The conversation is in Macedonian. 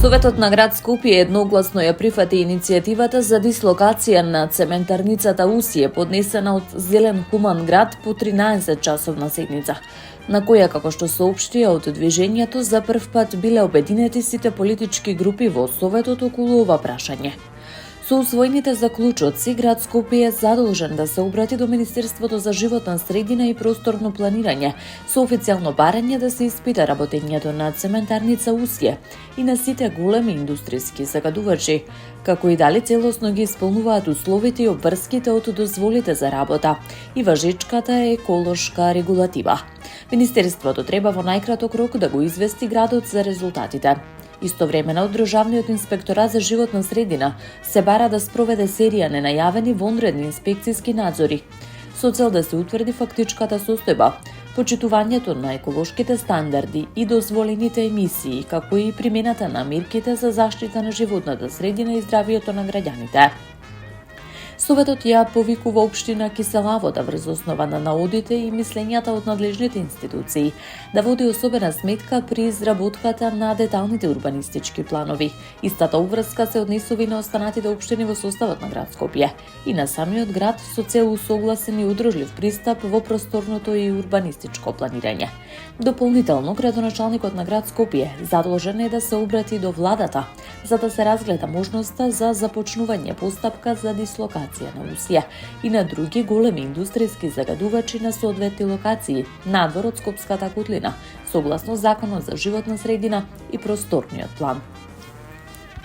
Советот на град Скопје едногласно ја прифати иницијативата за дислокација на цементарницата Усие, поднесена од Зелен Хуман град по 13-часовна седница, на која, како што соопштија од движењето, за прв пат биле обединети сите политички групи во Советот околу ова прашање. Со усвоените заклучоци, град Скопје е задолжен да се обрати до Министерството за животна средина и просторно планирање, со официјално барање да се испита работењето на цементарница Усие и на сите големи индустријски загадувачи, како и дали целосно ги исполнуваат условите и обврските од дозволите за работа и важечката еколошка регулатива. Министерството треба во најкраток рок да го извести градот за резултатите. Истовремено, од Државниот инспекторат за животна средина се бара да спроведе серија ненајавени вонредни инспекцијски надзори, со цел да се утврди фактичката состојба, почитувањето на еколошките стандарди и дозволените емисии, како и примената на мерките за заштита на животната средина и здравието на граѓаните. Советот ја повикува општина Кисела Вода врз основа на наодите и мислењата од надлежните институции да води особена сметка при изработката на деталните урбанистички планови. Истата обврска се однесува и на останатите општини во составот на град Скопје и на самиот град со цел усогласен и удржлив пристап во просторното и урбанистичко планирање. Дополнително, градоначалникот на град Скопје задолжен е да се обрати до владата за да се разгледа можноста за започнување постапка за дислокација на Усија и на други големи индустријски загадувачи на соодветни локации надвор од Скопската котлина, согласно Законот за животна средина и просторниот план.